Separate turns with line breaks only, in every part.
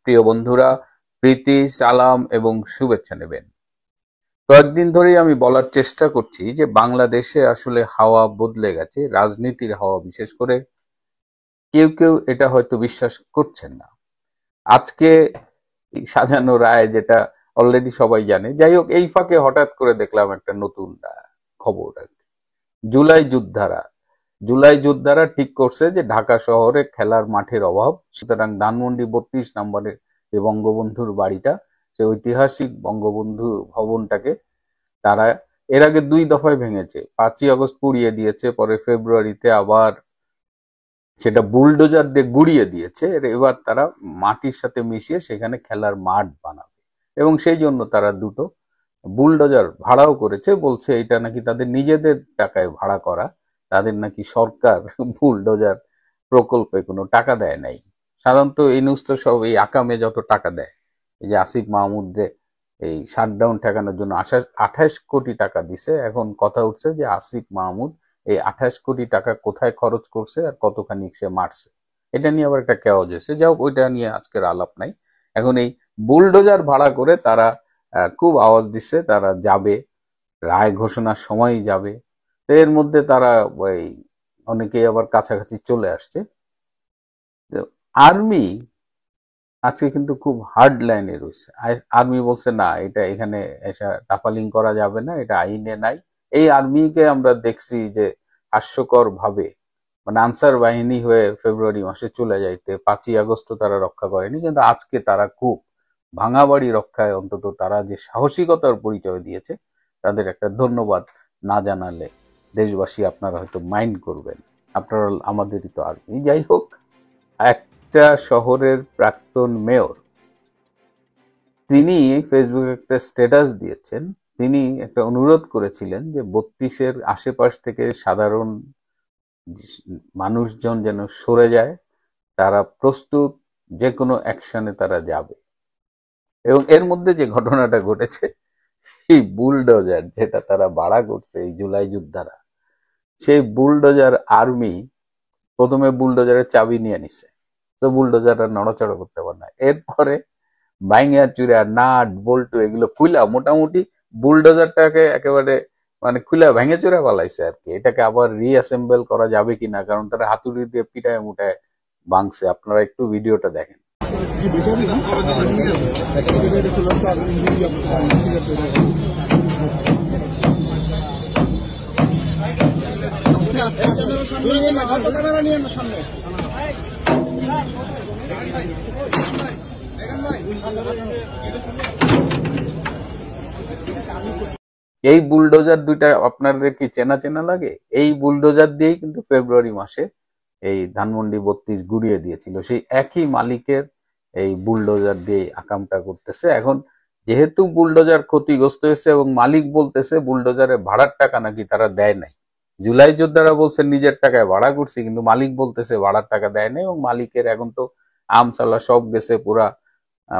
প্রিয় বন্ধুরা, প্রীতি, সালাম এবং শুভেচ্ছা নেবেন। কয়েকদিন ধরেই আমি বলার চেষ্টা করছি যে বাংলাদেশে আসলে হাওয়া বদলে গেছে, রাজনীতির হাওয়া। বিশেষ করে কেউ কেউ এটা হয়তো বিশ্বাস করছেন না। আজকে সাজানো রায়, যেটা অলরেডি সবাই জানে, যাই হোক, এই ফাঁকে হঠাৎ করে দেখলাম একটা নতুন খবর আর কি। জুলাই যোদ্ধারা ঠিক করছে যে ঢাকা শহরে খেলার মাঠের অভাব, সুতরাং ধানমন্ডি 32 নম্বরের যে বঙ্গবন্ধুর বাড়িটা, সে ঐতিহাসিক বঙ্গবন্ধু ভবনটাকে তারা এর আগে 2 দফায় ভেঙেছে। 5ই আগস্ট পুড়িয়ে দিয়েছে, পরে ফেব্রুয়ারিতে আবার সেটা বুলডোজার দিয়ে গুড়িয়ে দিয়েছে। এবার তারা মাটির সাথে মিশিয়ে সেখানে খেলার মাঠ বানাবে, এবং সেই জন্য তারা 2টো বুলডোজার ভাড়াও করেছে। বলছে এটা নাকি তাদের নিজেদের টাকায় ভাড়া করা, তাদের নাকি সরকার বুলডোজার প্রকল্পে কোনো টাকা দেয় নাই। সাধারণত এই নিউজ তো সব এই আকামে যত টাকা দেয়, এই যে আসিফ মাহমুদরে এই শাটডাউন ঠেকানোর জন্য 28 কোটি টাকা দিছে। এখন কথা উঠছে যে আসিফ মাহমুদ এই 28 কোটি টাকা কোথায় খরচ করছে আর কতখানি সে মারছে, এটা নিয়ে আবার একটা কেওয়াজ এসে যাও, ওইটা নিয়ে আজকের আলাপ নাই। এখন এই বুলডোজার ভাড়া করে তারা খুব আওয়াজ দিচ্ছে তারা যাবে, রায় ঘোষণার সময়ই যাবে। তো এর মধ্যে তারা ওই অনেকেই আবার কাছাকাছি চলে আসছে। আর্মি আজকে কিন্তু খুব হার্ড লাইনে রয়েছে। আর্মি বলছে না, এটা এখানে এসে টাফালিং করা যাবে না, এটা আইনে নাই। এই আর্মিকে আমরা দেখছি যে হাস্যকর ভাবে মানে আনসার বাহিনী হয়ে ফেব্রুয়ারি মাসে চলে যাইতে, 5ই আগস্ট তারা রক্ষা করেনি, কিন্তু আজকে তারা খুব ভাঙা বাড়ি রক্ষায় অন্তত তারা যে সাহসিকতার পরিচয় দিয়েছে, তাদের একটা ধন্যবাদ না জানালে দেশবাসী আপনারা হয়তো মাইন্ড করবেন। আপনারা আমাদেরই তো আর্মি। যাই হোক, একটা শহরের প্রাক্তন মেয়র তিনি ফেসবুকে একটা স্ট্যাটাস দিয়েছেন। তিনি একটা অনুরোধ করেছিলেন যে 32-এর আশেপাশ থেকে সাধারণ মানুষজন যেন সরে যায়, তারা প্রস্তুত, যে কোনো অ্যাকশনে তারা যাবে। এবং এর মধ্যে যে ঘটনাটা ঘটেছে, এই বুলডোজার যেটা তারা ভাড়া করছে এই জুলাই যোদ্ধারা, সেই বুলডোজার আর্মি প্রথমে বুলডোজারের চাবি নিয়ে নিছে, তো বুলডোজার আর নড়াচড়া করতে পারে না। এরপরে ভাইঙ্গা চুরা নাট বল্টু এগুলো খুলা মোটামুটি বুলডোজারটাকে একেবারে মানে খুলা ভেঙে চুরা পালাইছে আর কি। এটাকে আবার রিঅ্যাসেম্বল করা যাবে কিনা, কারণ তারা হাতুড়ি দিয়ে পিটায় মুটায় ভাঙছে। আপনারা একটু ভিডিওটা দেখেন। এই বুলডোজার দুইটা আপনাদের কি চেনা চেনা লাগে? এই বুলডোজার দিয়েই কিন্তু ফেব্রুয়ারি মাসে এই ধানমন্ডি 32 গুড়িয়ে দিয়েছিল। সেই একই মালিকের এই বুলডোজার দিয়ে আকামটা করতেছে। এখন যেহেতু বুলডোজার ক্ষতিগ্রস্ত হয়েছে এবং মালিক বলতেছে বুলডোজারের ভাড়ার টাকা নাকি তারা দেয় নাই। জুলাই যোদ্ধারা বলছে নিজের টাকায় ভাড়া করছি, কিন্তু মালিক বলতেছে ভাড়ার টাকা দেয় নাই। এবং মালিকের এখন তো আমচালা সব গেছে পুরা,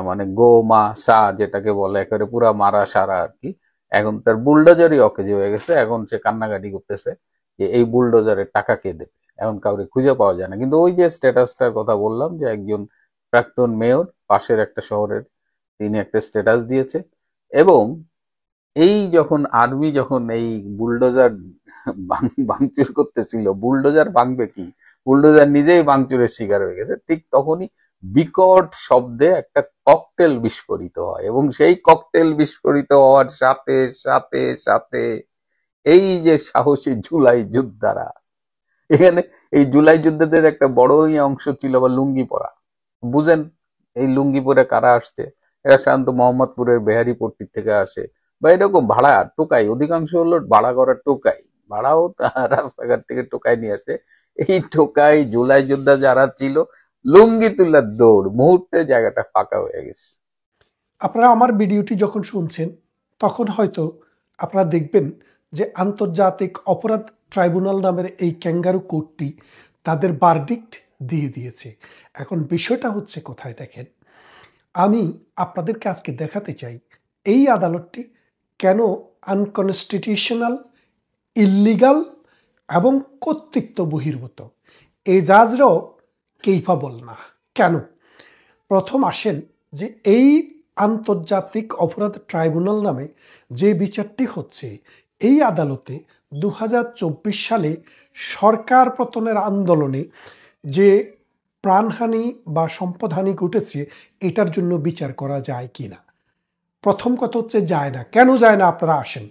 মানে গো মা সা যেটাকে বলে, একেবারে পুরা মারা সারা আর কি। এখন তার বুলডোজারই অকেজো হয়ে গেছে। এখন সে কান্নাকাটি করতেছে যে এই বুলডোজারের টাকা কে দেবে, এখন কাউরে খুঁজে পাওয়া যায় না। কিন্তু ওই যে স্ট্যাটাসটার কথা বললাম, যে একজন প্রাক্তন মেয়র পাশের একটা শহরের, তিনি একটা স্ট্যাটাস দিয়েছে। এবং এই যখন আর্মি যখন এই বুলডোজার ভাঙচুর করতেছিল, বুলডোজার ভাঙবে কি, বুলডোজার নিজেই ভাঙচুরের শিকার হয়ে গেছে, ঠিক তখনই বিকট শব্দে একটা ককটেল বিস্ফোরিত হয়। এবং সেই ককটেল বিস্ফোরিত হওয়ার সাথে সাথে সাথে এই যে সাহসী জুলাই যোদ্ধারা, এখানে এই জুলাই যোদ্ধাদের একটা বড়ই অংশ ছিল বা লুঙ্গি পরা। বুঝেন এই লুঙ্গি পরে কারা আসছে? এরা সাধারণত মোহাম্মদপুরের বেহারিপট্টির থেকে আসে, বা এরকম ভাড়া টোকাই, অধিকাংশ হলো ভাড়া করা টোকাই, ভাড়াও রাস্তাঘাট থেকে টোকাই নিয়ে আসছে। এই টোকাই জুলাই যোদ্ধা যারা ছিল, লুঙ্গি তুলার দৌড়, মুহূর্তে জায়গাটা ফাঁকা হয়ে গেছে।
আপনারা আমার ভিডিওটি যখন শুনছেন তখন হয়তো আপনারা দেখবেন যে আন্তর্জাতিক অপরাধ ট্রাইব্যুনাল নামের এই ক্যাঙ্গারু কোর্টটি তাদের ভার্ডিক্ট দিয়ে দিয়েছে। এখন বিষয়টা হচ্ছে কোথায় দেখেন, আমি আপনাদেরকে আজকে দেখাতে চাই এই আদালতটি কেন আনকনস্টিটিউশনাল, ইল্লিগাল এবং কর্তৃত্ব বহির্ভূত। এই জাজরাও কেইফাবল না। কেন? প্রথম আসেন যে এই আন্তর্জাতিক অপরাধ ট্রাইব্যুনাল নামে যে বিচারটি হচ্ছে, এই আদালতে 2024 সালে সরকার পতনের আন্দোলনে যে প্রাণহানি বা সম্পদহানি ঘটেছে এটার জন্য বিচার করা যায় কিনা। প্রথম কথা হচ্ছে যায় না। কেন যায় না আপনারা আসেন।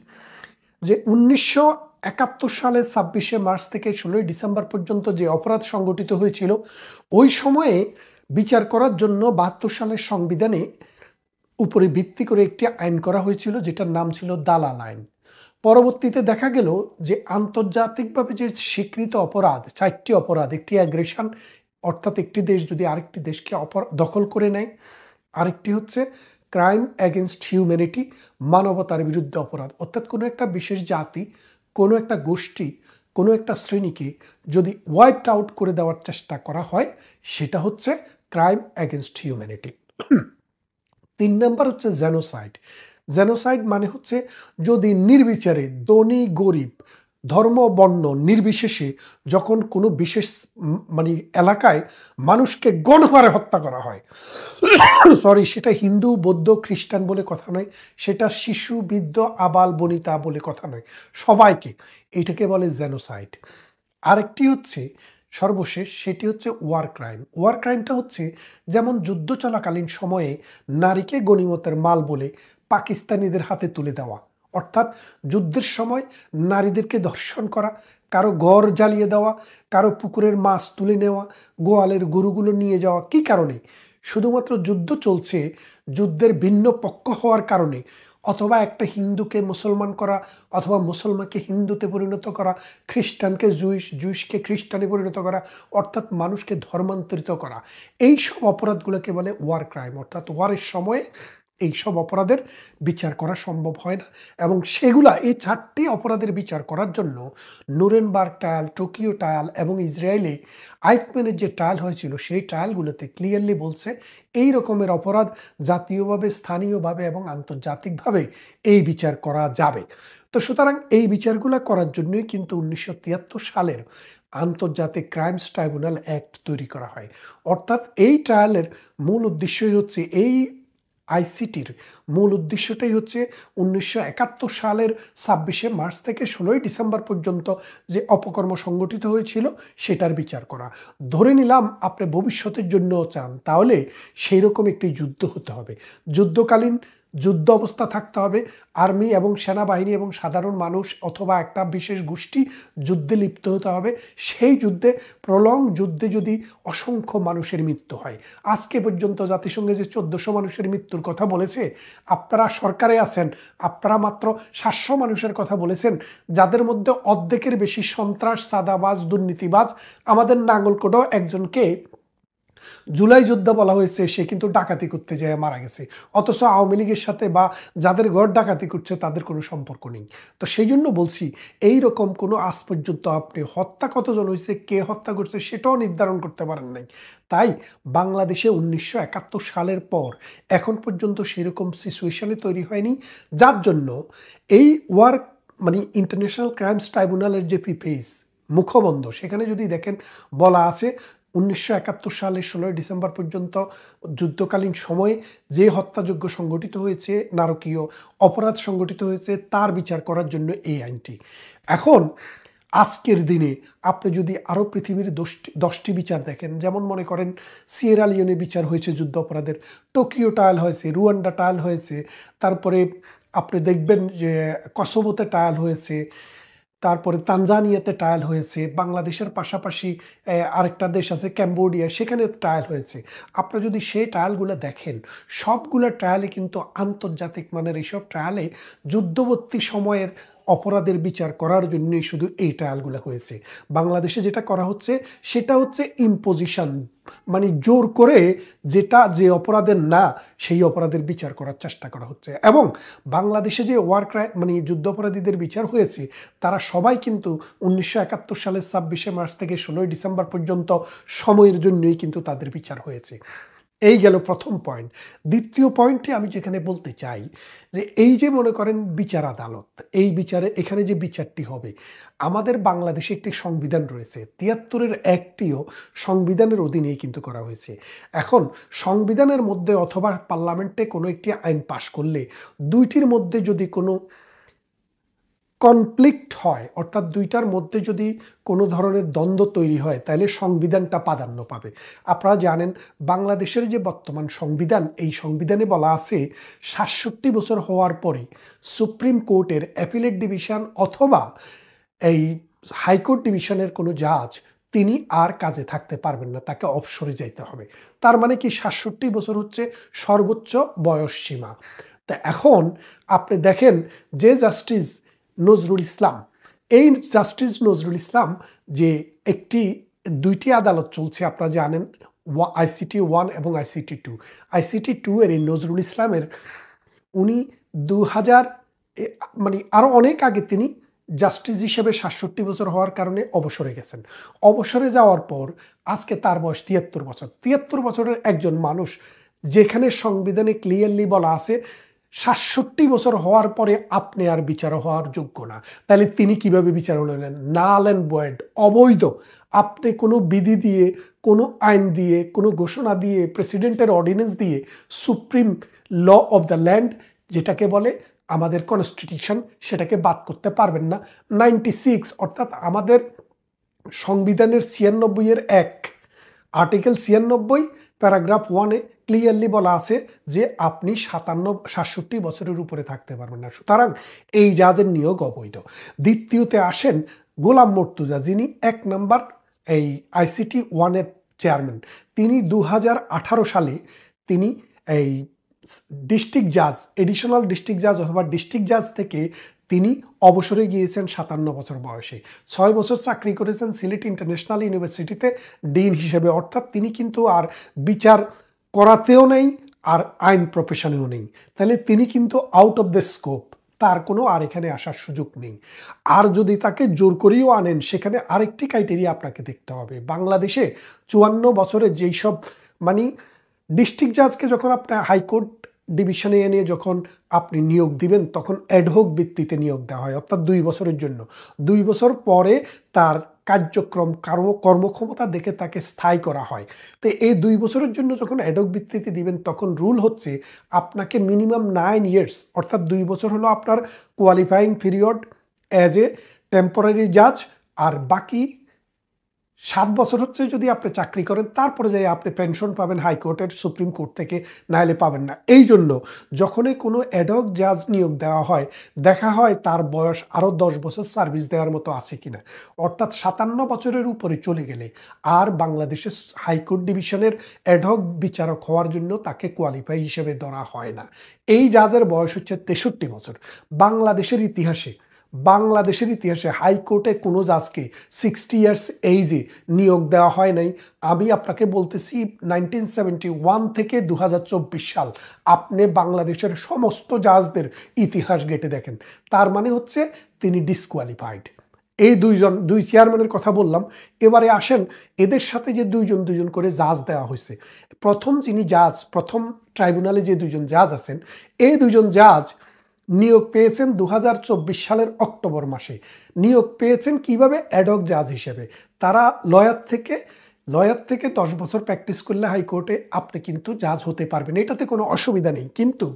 যে 1971 সালের 26শে মার্চ থেকে 16ই ডিসেম্বর পর্যন্ত যে অপরাধ সংগঠিত হয়েছিল, ওই সময়ে বিচার করার জন্য 72 সালের সংবিধানে উপরে ভিত্তি করে একটি আইন করা হয়েছিল, যেটার নাম ছিল দালাল আইন। পরবর্তীতে দেখা গেল যে আন্তর্জাতিকভাবে যে স্বীকৃত অপরাধ, 4টি অপরাধ, একটি অ্যাগ্রেশন, অর্থাৎ একটি দেশ যদি আরেকটি দেশকে দখল করে নেয়, আরেকটি হচ্ছে ক্রাইম এগেনস্ট হিউম্যানিটি, মানবতার বিরুদ্ধে অপরাধ, অর্থাৎ কোনো একটা বিশেষ জাতি, কোনো একটা গোষ্ঠী, কোনো একটা শ্রেণীকে যদি ওয়াইপড আউট করে দেওয়ার চেষ্টা করা হয়, সেটা হচ্ছে ক্রাইম এগেনস্ট হিউম্যানিটি। 3 নাম্বার হচ্ছে জেনোসাইড। জেনোসাইড মানে হচ্ছে যদি নির্বিচারে ধনী গরিব, ধর্ম বর্ণ নির্বিশেষে যখন কোনো বিশেষ মানে এলাকায় মানুষকে গণহারে হত্যা করা হয়, সরি, সেটা হিন্দু বৌদ্ধ খ্রিস্টান বলে কথা নয়, সেটা শিশু বৃদ্ধ আবাল বনিতা বলে কথা নয়, সবাইকে, এটাকে বলে জেনোসাইড। আরেকটি হচ্ছে সর্বশেষ, সেটি হচ্ছে ওয়ার ক্রাইম। ওয়ার ক্রাইমটা হচ্ছে যেমন যুদ্ধ চলাকালীন সময়ে নারীকে গনিমতের মাল বলে পাকিস্তানিদের হাতে তুলে দেওয়া, অর্থাৎ যুদ্ধের সময় নারীদেরকে ধর্ষণ করা, কারো ঘর জ্বালিয়ে দেওয়া, কারো পুকুরের মাছ তুলে নেওয়া, গোয়ালের গরুগুলো নিয়ে যাওয়া। কি কারণে? শুধুমাত্র যুদ্ধ চলছে, যুদ্ধের ভিন্ন পক্ষ হওয়ার কারণে, অথবা একটা হিন্দুকে মুসলমান করা, অথবা মুসলমানকে হিন্দুতে পরিণত করা, খ্রিস্টানকে জুইশকে খ্রিস্টানে পরিণত করা, অর্থাৎ মানুষকে ধর্মান্তরিত করা। এই সব অপরাধগুলোকে বলে ওয়ার ক্রাইম, অর্থাৎ ওয়ারের সময়ে এইসব অপরাধের বিচার করা সম্ভব হয় না। এবং সেগুলা, এই 4টি অপরাধের বিচার করার জন্য নুরেনবার্গ ট্রায়াল, টোকিও ট্রায়াল এবং ইসরায়েলে আইকম্যানের যে ট্রায়াল হয়েছিল, সেই ট্রায়ালগুলোতে ক্লিয়ারলি বলছে এই রকমের অপরাধ জাতীয়ভাবে, স্থানীয়ভাবে এবং আন্তর্জাতিকভাবে এই বিচার করা যাবে। তো সুতরাং এই বিচারগুলো করার জন্যই কিন্তু 1973 সালের আন্তর্জাতিক ক্রাইমস ট্রাইব্যুনাল অ্যাক্ট তৈরি করা হয়। অর্থাৎ এই ট্রায়ালের মূল উদ্দেশ্যই হচ্ছে, এই আইসিটির মূল উদ্দেশ্যটাই হচ্ছে 1971 সালের 26শে মার্চ থেকে 16ই ডিসেম্বর পর্যন্ত যে অপকর্ম সংগঠিত হয়েছিল সেটার বিচার করা। ধরে নিলাম আপনি ভবিষ্যতের জন্যও চান, তাহলে সেই রকম একটি যুদ্ধ হতে হবে, যুদ্ধকালীন যুদ্ধ অবস্থা থাকতে হবে, আর্মি এবং সেনাবাহিনী এবং সাধারণ মানুষ অথবা একটা বিশেষ গোষ্ঠী যুদ্ধে লিপ্ত হতে হবে। সেই যুদ্ধে, প্রলং যুদ্ধে যদি অসংখ্য মানুষের মৃত্যু হয়, আজকে পর্যন্ত জাতিসংঘে যে 1400 মানুষের মৃত্যুর কথা বলেছে, আপনারা সরকারে আছেন, আপনারা মাত্র 700 মানুষের কথা বলেছেন, যাদের মধ্যে অর্ধেকের বেশি সন্ত্রাস, সাদাবাজ, দুর্নীতিবাজ। আমাদের নাঙ্গলকোটেও একজনকে জুলাই যোদ্ধা বলা হয়েছে, সে কিন্তু ডাকাতি করতে যেয়ে মারা গেছে, অথচ আওয়ামী লীগের সাথে বা যাদের ঘর ডাকাতি করছে তাদের কোনো সম্পর্ক নেই। তো সেই জন্য বলছি, এই রকম কোনো আজ পর্যন্ত আপনি হত্যা কতজন হয়েছে, কে হত্যা করছে সেটাও নির্ধারণ করতে পারেন নাই। তাই বাংলাদেশে 1971 সালের পর এখন পর্যন্ত সেরকম সিচুয়েশনে তৈরি হয়নি, যার জন্য এই ওয়ার মানে ইন্টারন্যাশনাল ক্রাইমস ট্রাইব্যুনালের যে প্রিফেস মুখবন্ধ, সেখানে যদি দেখেন বলা আছে 1971 সালের 16ই ডিসেম্বর পর্যন্ত যুদ্ধকালীন সময়ে যে হত্যাযজ্ঞ সংগঠিত হয়েছে, নারকীয় অপরাধ সংগঠিত হয়েছে, তার বিচার করার জন্য এই আইনটি। এখন আজকের দিনে আপনি যদি আরও পৃথিবীর 10টি বিচার দেখেন, যেমন মনে করেন সিয়েরা লিওনে বিচার হয়েছে যুদ্ধ অপরাধের, টোকিও ট্রায়াল হয়েছে, রুয়ান্ডা ট্রায়াল হয়েছে, তারপরে আপনি দেখবেন যে কসোভোতে ট্রায়াল হয়েছে, তারপরে তানজানিয়াতে ট্রায়াল হয়েছে, বাংলাদেশের পাশাপাশি আরেকটা দেশ আছে ক্যাম্বোডিয়া, সেখানে ট্রায়াল হয়েছে। আপনারা যদি সেই ট্রায়ালগুলো দেখেন, সবগুলো ট্রায়ালে কিন্তু আন্তর্জাতিক মানের, এইসব ট্রায়ালে যুদ্ধবর্তী সময়ের অপরাধের বিচার করার জন্যই শুধু এই ট্রায়ালগুলো হয়েছে। বাংলাদেশে যেটা করা হচ্ছে সেটা হচ্ছে ইম্পোজিশন, মানে জোর করে যেটা যে অপরাধের না, সেই অপরাধের বিচার করার চেষ্টা করা হচ্ছে। এবং বাংলাদেশে যে ওয়ার ক্রাইম মানে যুদ্ধ অপরাধীদের বিচার হয়েছে, তারা সবাই কিন্তু 1971 সালের 26শে মার্চ থেকে 16ই ডিসেম্বর পর্যন্ত সময়ের জন্যই কিন্তু তাদের বিচার হয়েছে। এই গেল প্রথম পয়েন্ট। দ্বিতীয় পয়েন্টে আমি যেখানে বলতে চাই যে এই যে মনে করেন বিচার আদালত, এই বিচারে এখানে যে বিচারটি হবে, আমাদের বাংলাদেশে একটি সংবিধান রয়েছে, ৭৩-এর একটিও সংবিধানের অধীনেই কিন্তু করা হয়েছে। এখন সংবিধানের মধ্যে অথবা পার্লামেন্টে কোনো একটি আইন পাশ করলে দুইটির মধ্যে যদি কোনো কনফ্লিক্ট হয়, অর্থাৎ দুইটার মধ্যে যদি কোনো ধরনের দ্বন্দ্ব তৈরি হয়, তাহলে সংবিধানটা প্রাধান্য পাবে। আপনারা জানেন বাংলাদেশের যে বর্তমান সংবিধান, এই সংবিধানে বলা আছে ৬৭ বছর হওয়ার পরে সুপ্রিম কোর্টের অ্যাপিলেট ডিভিশন অথবা এই হাইকোর্ট ডিভিশনের কোনো জাজ তিনি আর কাজে থাকতে পারবেন না, তাকে অবসরে যাইতে হবে। তার মানে কি ৬৭ বছর হচ্ছে সর্বোচ্চ বয়স সীমা। তা এখন আপনি দেখেন যে জাস্টিস নজরুল ইসলাম, এই জাস্টিস নজরুল ইসলাম যে দুইটি আদালত চলছে আপনারা জানেন, ICT 1 এবং ICT 2। ICT 2 এর এই নজরুল ইসলামের উনি ২০০০ মানে আরও অনেক আগে তিনি জাস্টিস হিসেবে ৬৭ বছর হওয়ার কারণে অবসরে গেছেন। অবসরে যাওয়ার পর আজকে তার বয়স ৭৩ বছর। ৭৩ বছরের একজন মানুষ, যেখানে সংবিধানে ক্লিয়ারলি বলা আছে ৬৭ বছর হওয়ার পরে আপনি আর বিচার হওয়ার যোগ্য না, তাহলে তিনি কিভাবে বিচার হলেন? নাল অ্যান্ড ভয়েড, অবৈধ। আপনি কোনো বিধি দিয়ে, কোনো আইন দিয়ে, কোনো ঘোষণা দিয়ে, প্রেসিডেন্টের অর্ডিন্যান্স দিয়ে supreme law of the land যেটাকে বলে আমাদের কনস্টিটিউশন, সেটাকে বাদ করতে পারবেন না। 96 অর্থাৎ আমাদের সংবিধানের ৯৬-এর ১ আর্টিকেল ৯৬ প্যারাগ্রাফ 1-এ ক্লিয়ারলি বলা আছে যে আপনি ৬৭ বছরের উপরে থাকতে পারবেন না। সুতরাং এই জাজের নিয়োগ অবৈধ। দ্বিতীয়তে আসেন গোলাম মর্তুজা, যিনি ১ নম্বর এই ICT 1-এর চেয়ারম্যান। তিনি ২০১৮ সালে তিনি এই ডিস্ট্রিক্ট জাজ, এডিশনাল ডিস্ট্রিক্ট জাজ অথবা ডিস্ট্রিক্ট জাজ থেকে তিনি অবসরে গিয়েছেন ৫৭ বছর বয়সে। ৬ বছর চাকরি করেছেন সিলেট ইন্টারন্যাশনাল ইউনিভার্সিটিতে ডিন হিসেবে। অর্থাৎ তিনি কিন্তু আর বিচার করাতেও নেই আর আইন প্রফেশনেও নেই, তাহলে তিনি কিন্তু আউট অফ দ্য স্কোপ, তার কোনো আর এখানে আসার সুযোগ নেই। আর যদি তাকে জোর করেও আনেন, সেখানে আরেকটি ক্রাইটেরিয়া আপনাকে দেখতে হবে। বাংলাদেশে ৫৪ বছরে যেই সব মানে ডিস্ট্রিক্ট জাজকে যখন আপনি হাইকোর্ট ডিভিশনে এনে যখন আপনি নিয়োগ দিবেন, তখন অ্যাডহক ভিত্তিতে নিয়োগ দেওয়া হয়, অর্থাৎ ২ বছরের জন্য। ২ বছর পরে তার কার্যক্রম কর্মক্ষমতা দেখে তাকে স্থায়ী করা হয়। তো এই ২ বছরের জন্য যখন অ্যাডহক ভিত্তিতে দিবেন, তখন রুল হচ্ছে আপনাকে মিনিমাম 9 ইয়ার্স অর্থাৎ ২ বছর হলো আপনার qualifying period as a temporary জাজ, আর বাকি ৭ বছর হচ্ছে যদি আপনি চাকরি করেন, তারপরে যাই আপনি পেনশন পাবেন হাইকোর্টের, সুপ্রিম কোর্ট থেকে, নাহলে পাবেন না। এই জন্য যখনই কোনো অ্যাডহক জাজ নিয়োগ দেওয়া হয়, দেখা হয় তার বয়স আরও ১০ বছর সার্ভিস দেওয়ার মতো আছে কিনা। অর্থাৎ ৫৭ বছরের উপরে চলে গেলে আর বাংলাদেশের হাইকোর্ট ডিভিশনের অ্যাডহক বিচারক হওয়ার জন্য তাকে কোয়ালিফাই হিসেবে ধরা হয় না। এই জাজের বয়স হচ্ছে ৬৩ বছর। বাংলাদেশের ইতিহাসে হাইকোর্টে কোনো জাজকে 60 ইয়ার্স এইজে নিয়োগ দেওয়া হয় নাই। আমি আপনাকে বলতেছি 1971 থেকে 2024 সাল আপনি বাংলাদেশের সমস্ত জাজদের ইতিহাস ঘেঁটে দেখেন, তার মানে হচ্ছে তিনি ডিসকোয়ালিফাইড। এই দুই চেয়ারম্যানের কথা বললাম। এবারে আসেন এদের সাথে যে দুইজন করে জাজ দেওয়া হয়েছে। প্রথম ট্রাইব্যুনালে যে দুইজন জাজ আছেন, এই দুইজন জাজ নিয়োগ পেয়েছেন ২০২৪ সালের অক্টোবর মাসে। নিয়োগ পেয়েছেন কিভাবে? অ্যাডহক জাজ হিসেবে। তারা লয়ার থেকে ১০ বছর প্র্যাকটিস করলে হাইকোর্টে আপনি কিন্তু জাজ হতে পারবেন, এটাতে কোনো অসুবিধা নেই। কিন্তু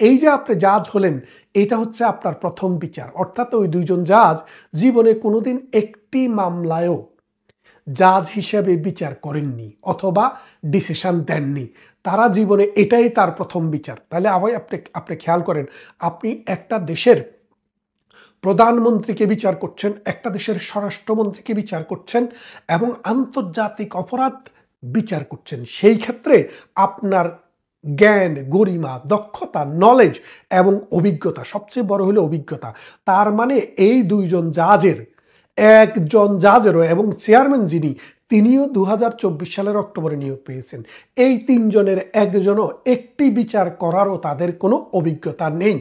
এই যে আপনি জাজ হলেন, এটা হচ্ছে আপনার প্রথম বিচার। অর্থাৎ ওই দুইজন জাজ জীবনে কোনোদিন একটি মামলায়ও জাজ হিসেবে বিচার করেননি অথবা ডিসিশন দেননি। তারা জীবনে এটাই তার প্রথম বিচার। তাহলে আবার আপনি খেয়াল করেন, আপনি একটা দেশের প্রধানমন্ত্রীকে বিচার করছেন, একটা দেশের স্বরাষ্ট্রমন্ত্রীকে বিচার করছেন এবং আন্তর্জাতিক অপরাধ বিচার করছেন। সেই ক্ষেত্রে আপনার জ্ঞান, গরিমা, দক্ষতা, নলেজ এবং অভিজ্ঞতা, সবচেয়ে বড় হলো অভিজ্ঞতা। তার মানে এই দুইজন জাজের একজন জাজেরও, এবং চেয়ারম্যান যিনি, তিনিও 2024 সালের অক্টোবরে নিয়োগ পেয়েছেন। এই তিনজনের একজনও একটি বিচার করারও তাদের কোনো অভিজ্ঞতা নেই।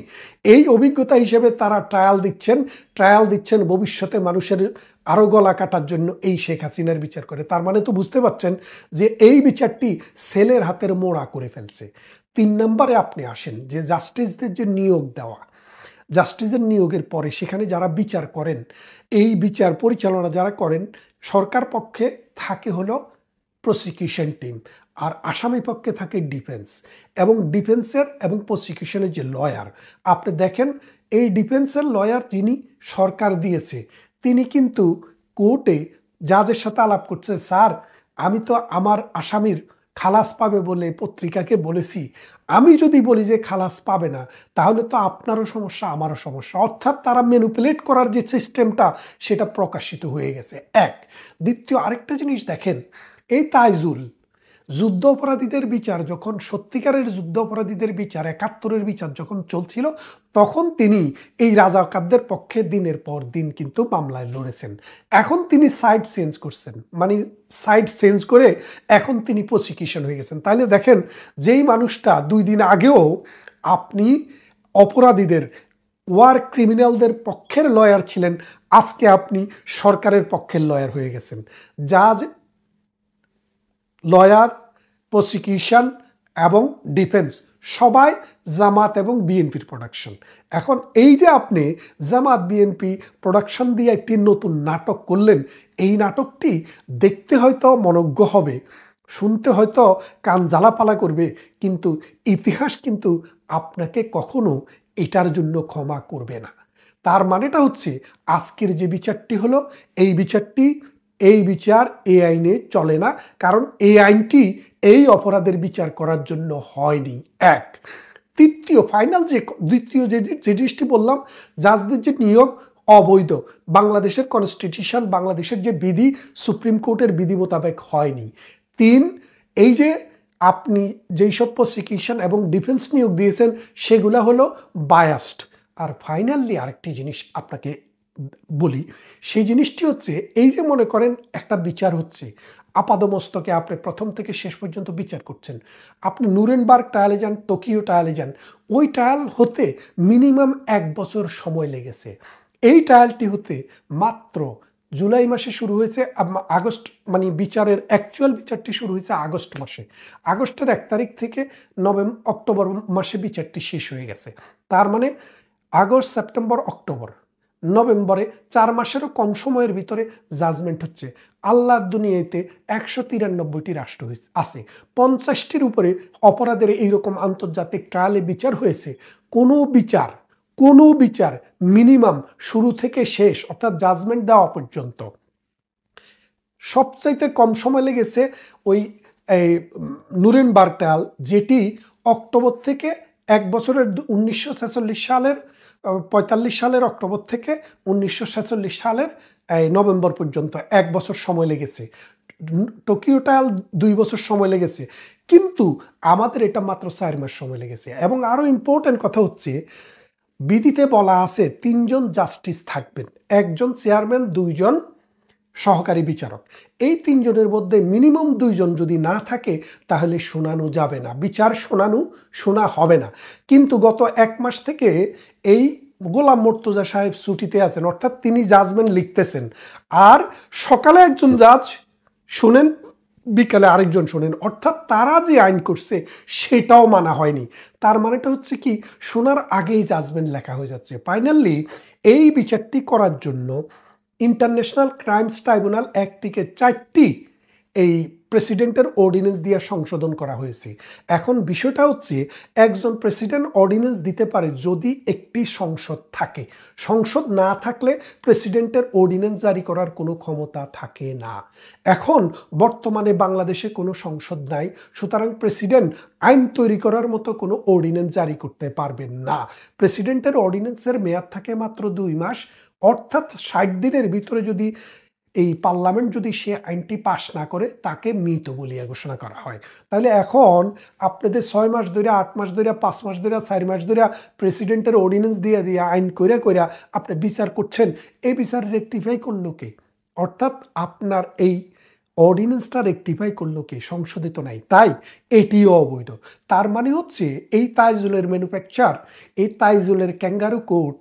এই অভিজ্ঞতা হিসেবে তারা ট্রায়াল দিচ্ছেন ভবিষ্যতে মানুষের আরো গলা কাটার জন্য এই শেখ হাসিনার বিচার করে। তার মানে তো বুঝতে পারছেন যে এই বিচারটি সেলের হাতের মোড়া করে ফেলছে। 3 নম্বরে আপনি আসেন যে জাস্টিসদের যে নিয়োগ দেওয়া, জাস্টিসের নিয়োগের পরে সেখানে যারা বিচার করেন, এই বিচার পরিচালনা যারা করেন, সরকার পক্ষে থাকে হলো প্রসিকিউশন টিম, আর আসামি পক্ষে থাকে ডিফেন্স। এবং ডিফেন্সের এবং প্রসিকিউশনের যে লয়ার, আপনি দেখেন এই ডিফেন্সের লয়ার যিনি সরকার দিয়েছে, তিনি কিন্তু কোর্টে জাজের সাথে আলাপ করছে, স্যার আমি তো আমার আসামির খালাস পাবে বলে পত্রিকাকে বলেছি, আমি যদি বলি যে খালাস পাবে না তাহলে তো আপনারও সমস্যা আমারও সমস্যা। অর্থাৎ তারা ম্যানিপুলেট করার যে সিস্টেমটা সেটা প্রকাশিত হয়ে গেছে। এক, দ্বিতীয় আরেকটা জিনিস দেখেন, এই তাইজুল যুদ্ধ অপরাধীদের বিচার যখন, সত্যিকারের যুদ্ধ অপরাধীদের বিচার, 71-এর বিচার যখন চলছিল, তখন তিনি এই রাজাকারদের পক্ষে দিনের পর দিন কিন্তু মামলায় লড়েছেন। এখন তিনি সাইড চেঞ্জ করছেন, মানে সাইড চেঞ্জ করে এখন তিনি প্রসিকিউশন হয়ে গেছেন। তাহলে দেখেন, যেই মানুষটা 2 দিন আগেও আপনি অপরাধীদের, ওয়ার ক্রিমিনালদের পক্ষের লয়ার ছিলেন, আজকে আপনি সরকারের পক্ষের লয়ার হয়ে গেছেন। জাজ, লয়ার, প্রসিকিউশন এবং ডিফেন্স সবাই জামাত এবং বিএনপির প্রোডাকশন। এখন এই যে আপনি জামাত বিএনপি প্রোডাকশন দিয়ে একটি নতুন নাটক করলেন, এই নাটকটি দেখতে হয়তো মনোজ্ঞ হবে, শুনতে হয়তো কান জ্বালাপালা করবে, কিন্তু ইতিহাস কিন্তু আপনাকে কখনো এটার জন্য ক্ষমা করবে না। তার মানেটা হচ্ছে আজকের যে বিচারটি হলো, এই বিচার এই আইনে চলে না, কারণ এই আইনটি এই অপরাধের বিচার করার জন্য হয়নি। এক, দ্বিতীয় যে জিনিসটি বললাম, জাজদের যে নিয়োগ অবৈধ, বাংলাদেশের কনস্টিটিউশন, বাংলাদেশের যে বিধি, সুপ্রিম কোর্টের বিধি মোতাবেক হয়নি। 3, এই যে আপনি যেই সব প্রসিকিউশন এবং ডিফেন্স নিয়োগ দিয়েছেন সেগুলা হলো বায়াসড। আর ফাইনালি আরেকটি জিনিস আপনাকে বলি, সেই জিনিসটি হচ্ছে, এই যে মনে করেন একটা বিচার হচ্ছে, আপাদমস্তকে আপনি প্রথম থেকে শেষ পর্যন্ত বিচার করছেন, আপনি নুরেনবার্গ ট্রায়ালে যান, টোকিও ট্রায়ালে যান, ওই ট্রায়াল হতে মিনিমাম 1 বছর সময় লেগেছে। এই ট্রায়ালটি হতে মাত্র জুলাই মাসে শুরু হয়েছে, আগস্ট, মানে বিচারের অ্যাকচুয়াল বিচারটি শুরু হয়েছে আগস্ট মাসে, আগস্টের 1 তারিখ থেকে অক্টোবর মাসে বিচারটি শেষ হয়ে গেছে। তার মানে আগস্ট, সেপ্টেম্বর, অক্টোবর, নভেম্বরে 4 মাসেরও কম সময়ের ভিতরে জাজমেন্ট হচ্ছে। আল্লাহর দুনিয়াতে 193টি রাষ্ট্র আছে, 50টির উপরে অপরাধের এইরকম আন্তর্জাতিক ট্রায়ালে বিচার হয়েছে। কোনো বিচার মিনিমাম শুরু থেকে শেষ, অর্থাৎ জাজমেন্ট দেওয়া পর্যন্ত সবচাইতে কম সময় লেগেছে ওই নুরেনবার্গ ট্রায়াল, যেটি অক্টোবর থেকে 1 বছরের 1946 সালের 45 সালের অক্টোবর থেকে 1946 সালের নভেম্বর পর্যন্ত 1 বছর সময় লেগেছে। টোকিও ট্রায়াল 2 বছর সময় লেগেছে, কিন্তু আমাদের এটা মাত্র 4 মাস সময় লেগেছে। এবং আরো ইম্পর্টেন্ট কথা হচ্ছে, বিধিতে বলা আছে 3 জন জাস্টিস থাকবেন, 1 জন চেয়ারম্যান, 2 জন সহকারী বিচারক। এই 3 জনের মধ্যে মিনিমাম 2 জন যদি না থাকে তাহলে শোনানো যাবে না, বিচার শোনা হবে না। কিন্তু গত 1 মাস থেকে এই গোলাম মুর্তজা সাহেব ছুটিতে আছেন, অর্থাৎ তিনি জাজমেন্ট লিখতেছেন, আর সকালে একজন জাজ শুনেন, বিকালে আরেকজন শোনেন, অর্থাৎ তারা যে আইন করছে সেটাও মানা হয়নি। তার মানেটা হচ্ছে কি, শোনার আগেই জাজমেন্ট লেখা হয়ে যাচ্ছে। ফাইনালি এই বিচারটি করার জন্য ইন্টারন্যাশনাল ক্রাইমস ট্রাইব্যুনাল অ্যাক্টটিকে 4টি এই প্রেসিডেন্টের অর্ডিন্যান্স দিয়ে সংশোধন করা হয়েছে। এখন বিষয়টা হচ্ছে, একজন প্রেসিডেন্ট অর্ডিন্যান্স দিতে পারে যদি একটি সংসদ থাকে, সংসদ না থাকলে প্রেসিডেন্টের অর্ডিন্যান্স জারি করার কোনো ক্ষমতা থাকে না। এখন বর্তমানে বাংলাদেশে কোনো সংসদ নাই, সুতরাং প্রেসিডেন্ট আইন তৈরি করার মতো কোনো অর্ডিন্যান্স জারি করতে পারবেন না। প্রেসিডেন্টের অর্ডিন্যান্সের মেয়াদ থাকে মাত্র 2 মাস, অর্থাৎ 60 দিনের ভিতরে যদি এই পার্লামেন্ট যদি সে আইনটি পাশ না করে তাকে মৃত বলিয়া ঘোষণা করা হয়। তাহলে এখন আপনাদের 6 মাস ধরে, 8 মাস ধরে, 5 মাস ধরে, 4 মাস ধরে প্রেসিডেন্টের অর্ডিন্যান্স দিয়ে আইন কইরা কইরা আপনি বিচার করছেন, এই বিচার রেকটিফাই করলো কে? অর্থাৎ আপনার এই অর্ডিন্যান্সটা রেকটিফাই করলো কে? সংসদে তো নাই, তাই এটিও অবৈধ। তার মানে হচ্ছে এই তাইজুলের ম্যানুফ্যাকচার, এই তাইজুলের ক্যাঙ্গারু কোর্ট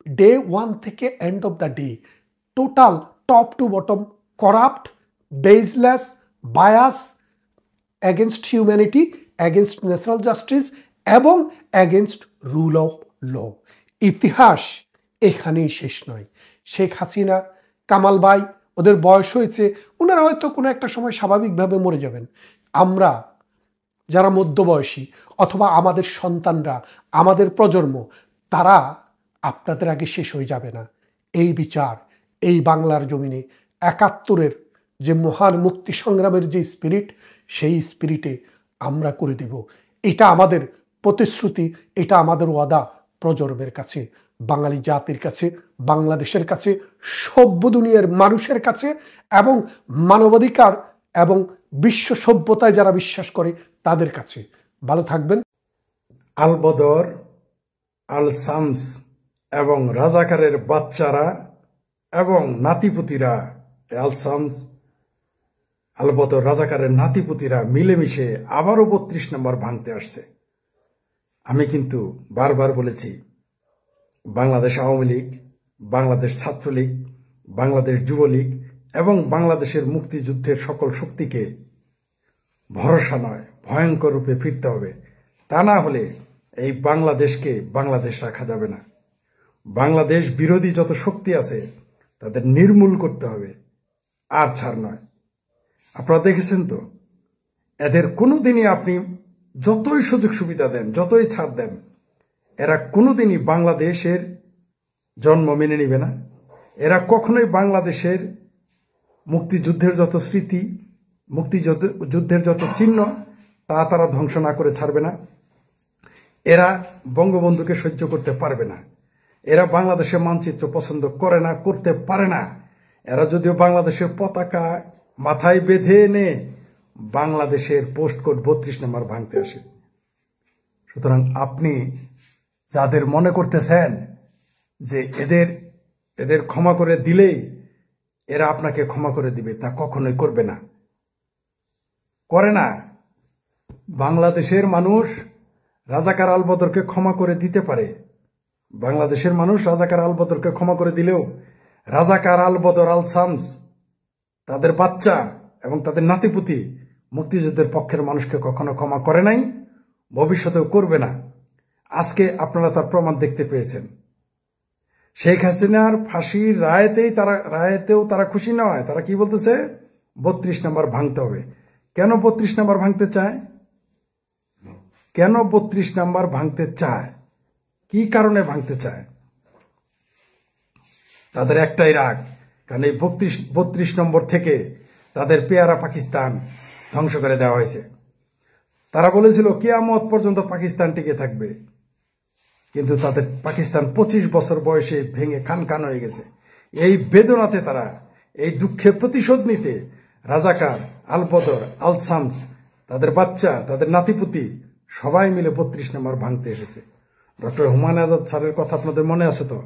ডে 1 থেকে end of the day total top to bottom corrupt, baseless, bias, against humanity, against natural justice এবং এগেনস্ট রুল অফ ল। ইতিহাস এখানেই শেষ নয়। শেখ হাসিনা, কামাল ভাই, ওদের বয়স হয়েছে, ওনারা হয়তো কোনো একটা সময় স্বাভাবিকভাবে মরে যাবেন। আমরা যারা মধ্যবয়সী অথবা আমাদের সন্তানরা, আমাদের প্রজন্ম, তারা আপনাদের আগে শেষ হয়ে যাবে না। এই বিচার এই বাংলার জমিনে ৭১-এর যে মহান মুক্তি সংগ্রামের যে স্পিরিট, সেই স্পিরিটে আমরা করে দেব। এটা আমাদের প্রতিশ্রুতি, এটা আমাদের ওয়াদা প্রজন্মের কাছে, বাঙালি জাতির কাছে, বাংলাদেশের কাছে, সভ্য দুনিয়ার মানুষের কাছে এবং মানবাধিকার এবং বিশ্ব সভ্যতায় যারা বিশ্বাস করে তাদের কাছে। ভালো থাকবেন।
আল বদর, আল শামস এবং রাজাকারের বাচ্চারা এবং নাতিপুতিরা, আল শামস, আল বদর, রাজাকারের নাতিপুতিরা মিলেমিশে আবারও ৩২ নম্বর ভাঙতে আসছে। আমি কিন্তু বারবার বলেছি, বাংলাদেশ আওয়ামী লীগ, বাংলাদেশ ছাত্রলীগ, বাংলাদেশ যুবলীগ এবং বাংলাদেশের মুক্তিযুদ্ধের সকল শক্তিকে ভরসা নয়, ভয়ঙ্কর রূপে ফিরতে হবে। তা না হলে এই বাংলাদেশকে বাংলাদেশ রাখা যাবে না। বাংলাদেশ বিরোধী যত শক্তি আছে তাদের নির্মূল করতে হবে, আর ছাড় নয়। আপনারা দেখেছেন তো, এদের কোনোদিনই আপনি যতই সুযোগ সুবিধা দেন, যতই ছাড় দেন, এরা কোনোদিনই বাংলাদেশের জন্ম মেনে নিবে না। এরা কখনোই বাংলাদেশের মুক্তিযুদ্ধের যত স্মৃতি, মুক্তিযুদ্ধের যত চিহ্ন, তা তারা ধ্বংস না করে ছাড়বে না। এরা বঙ্গবন্ধুকে সহ্য করতে পারবে না। এরা বাংলাদেশের মানচিত্র পছন্দ করে না, করতে পারে না। এরা যদিও বাংলাদেশের পতাকা মাথায় বেঁধে এনে বাংলাদেশের পোস্ট কোড ৩২ নম্বর ভাঙতে আসে। সুতরাং আপনি যাদের মনে করতেছেন যে এদের ক্ষমা করে দিলেই এরা আপনাকে ক্ষমা করে দিবে, তা কখনোই করবে না, করে না। বাংলাদেশের মানুষ রাজাকার আল বদরকে ক্ষমা করে দিতে পারে। বাংলাদেশের মানুষ রাজাকার আল বদরকে ক্ষমা করে দিলেও রাজাকার আল বদর, আল শামস, তাদের বাচ্চা এবং তাদের নাতিপুতি মুক্তিযুদ্ধের পক্ষের মানুষকে কখনো ক্ষমা করে নাই, ভবিষ্যতেও করবে না। আজকে আপনারা তার প্রমাণ দেখতে পেয়েছেন। শেখ হাসিনার ফাঁসির রায়েতেও তারা খুশি নয়। তারা কি বলতেছে? ৩২ নম্বর ভাঙতে হবে। কেন ৩২ নম্বর ভাঙতে চায়? কেন ৩২ নম্বর ভাঙতে চায়? কি কারণে ভাঙতে চায়? তাদের একটাই রাগ, কারণ এই ৩২ নম্বর থেকে তাদের পেয়ারা পাকিস্তান ধ্বংস করে দেওয়া হয়েছে। তারা বলেছিল কিয়ামত পর্যন্ত পাকিস্তান টিকে থাকবে, কিন্তু তাদের পাকিস্তান ২৫ বছর বয়সে ভেঙে খান হয়ে গেছে। এই বেদনাতে তারা, এই দুঃখে প্রতিশোধ নিতে রাজাকার, আল বদর, আল শামস, তাদের বাচ্চা, তাদের নাতিপুতি সবাই মিলে ৩২ নম্বর ভাঙতে এসেছে। ডক্টর হুমায়ুন আজাদ স্যারের কথা আপনাদের মনে আছে তো,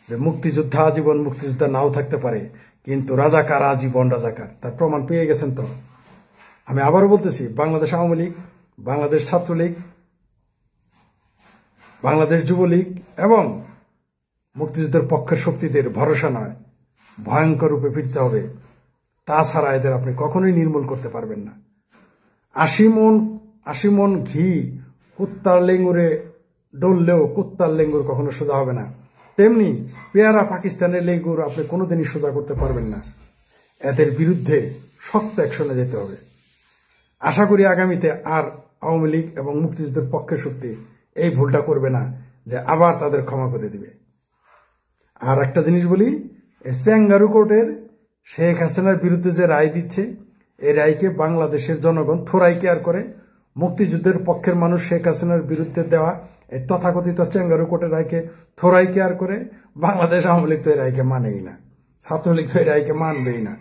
যে মুক্তিযোদ্ধা আজীবন মুক্তিযোদ্ধা নাও থাকতে পারে, কিন্তু রাজাকার আজীবন রাজাকার। তার প্রমাণ পেয়ে গেছেন তো। আমি আবারও বলতেছি, বাংলাদেশ আওয়ামী লীগ, বাংলাদেশ ছাত্রলীগ, বাংলাদেশ যুবলীগ এবং মুক্তিযুদ্ধের পক্ষের শক্তিদের ভরসা নয়, ভয়ঙ্কর রূপে ফিরতে হবে। তাছাড়া এদের আপনি কখনোই নির্মূল করতে পারবেন না। ৮০ মন ঘি কুত্তার লেঙ্গুরে ডললেও কুত্তার লেঙ্গুর কখনো সোজা হবে না। তেমনি পেয়ারা পাকিস্তানের লেঙ্গুর আপনি কোনোদিনই সোজা করতে পারবেন না। এদের বিরুদ্ধে শক্ত অ্যাকশনে যেতে হবে। আশা করি আগামীতে আর আওয়ামী লীগ এবং মুক্তিযুদ্ধের পক্ষের শক্তি এই ভুলটা করবে না, যে আবার তাদের ক্ষমা করে দিবে। আর একটা জিনিস বলি, চ্যাঙ্গারু কোর্টের শেখ হাসিনার বিরুদ্ধে যে রায় দিচ্ছে, এই রায়কে বাংলাদেশের জনগণ থোড়াই কেয়ার করে। মুক্তিযুদ্ধের পক্ষের মানুষ শেখ হাসিনার বিরুদ্ধে দেওয়া এই তথাকথিত চ্যাঙ্গারু কোর্টের রায়কে থোড়াই কেয়ার করে। বাংলাদেশ আওয়ামী লীগ তো এই রায়কে মানেই না। ছাত্রলীগ তো এই রায়কে মানবেই না,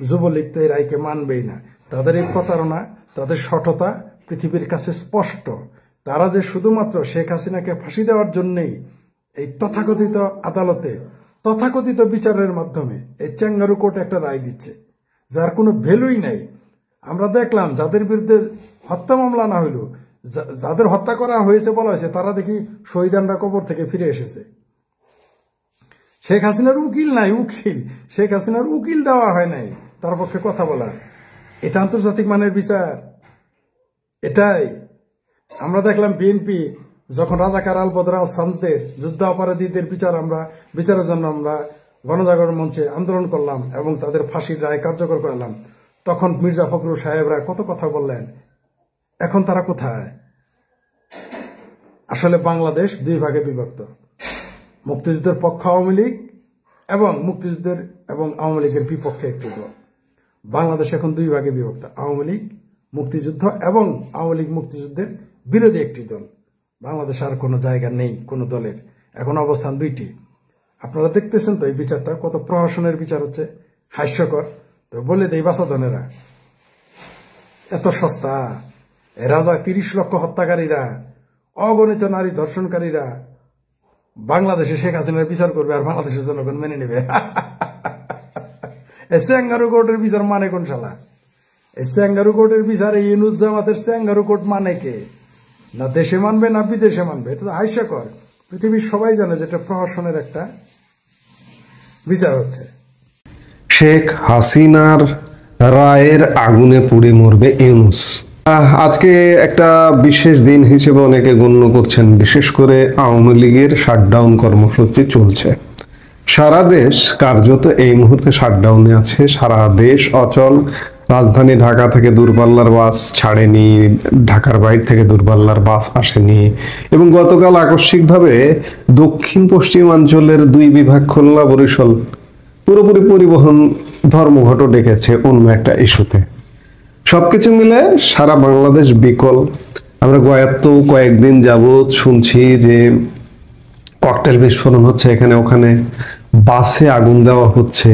যুবলীগ তো এই রায়কে মানবেই না। তাদের এই প্রতারণা, তাদের সঠতা পৃথিবীর কাছে স্পষ্ট। তারা যে শুধুমাত্র শেখ হাসিনাকে ফাঁসি দেওয়ার জন্যই এই তথাকথিত আদালতে তথাকথিত বিচারের মাধ্যমে এই চ্যাঙ্গারু কোর্ট একটা রায় দিচ্ছে, যার কোনো ভ্যালুই নাই। আমরা দেখলাম যাদের বিরুদ্ধে হত্যা মামলা না হইল, যাদের হত্যা করা হয়েছে বলা হয়েছে, তারা দেখি শহীদানরা কবর থেকে ফিরে এসেছে। শেখ হাসিনার উকিল নাই, উকিল শেখ হাসিনার উকিল দেওয়া হয় নাই তার পক্ষে কথা বলা। এটা আন্তর্জাতিক মানের বিচার? এটাই আমরা দেখলাম বিএনপি যখন রাজাকার আল বদর আল শামসদের যুদ্ধ অপরাধীদের বিচারের জন্য আমরা গণজাগরণ মঞ্চে আন্দোলন করলাম এবং তাদের ফাঁসির রায় কার্যকর করলাম, তখন মির্জা ফখরুল সাহেবরা কত কথা বললেন। এখন তারা কোথায়? আসলে বাংলাদেশ দুই ভাগে বিভক্ত, মুক্তিযুদ্ধের পক্ষ আওয়ামী লীগ এবং মুক্তিযুদ্ধের এবং আওয়ামী লীগের বিপক্ষে একটি দল। বাংলাদেশ এখন দুই ভাগে বিভক্ত, আওয়ামী লীগ মুক্তিযুদ্ধ এবং আওয়ামী লীগ মুক্তিযুদ্ধের বিরোধী একটি দল। বাংলাদেশ আর কোনো জায়গা নেই কোনো দলের, এখন অবস্থান দুইটি। আপনারা দেখতেছেন তো এই বিচারটা কত প্রহসনের বিচার হচ্ছে, হাস্যকর। তো বলে দেই বাসাধনেরা, এত সস্তা? রাজা 30 লক্ষ হত্যাকারীরা, অগণিত নারী ধর্ষণকারীরা বাংলাদেশে শেখ হাসিনার বিচার করবে আর বাংলাদেশের জনগণ মেনে নেবে? এই চ্যাঙ্গারু কোর্টের বিচার মানে কোন শালা? এই চ্যাঙ্গারু কোর্টের বিচার, এই ইউনূস জামাতের চ্যাঙ্গারু কোর্ট মানে কে? না দেশে মানবে না বিদেশে মানবে? এটা তো হাস্যকর। পৃথিবীর সবাই জানে যে এটা প্রহসনের একটা বিচার হচ্ছে।
শেখ হাসিনার রায়ের আগুনে পুড়ে মরবে ইউনূস। আজকে একটা বিশেষ দিন হিসেবে অনেকে গণ্য করছেন, বিশেষ করে আওয়ামী লীগের শাটডাউন কর্মসূচি চলছে। সারা দেশ কার্যত এই মুহূর্তে শাটডাউনে আছে, সারা দেশ অচল। রাজধানী ঢাকা থেকে দূরপাল্লার বাস ছাড়েনি, ঢাকার বাইরে থেকে দূরপাল্লার বাস আসেনি, এবং গতকাল আকস্মিকভাবে দক্ষিণ পশ্চিমাঞ্চলের 2 বিভাগ খুলনা বরিশাল পুরোপুরি পরিবহন ধর্মঘট ডেকেছে অন্য একটা ইস্যুতে। সবকিছু মিলে সারা বাংলাদেশ বিকল। আমরা কয়েকদিন যাবৎ শুনছি যে ককটেল বিস্ফোরণ হচ্ছে এখানে ওখানে, বাসে আগুন দেওয়া হচ্ছে।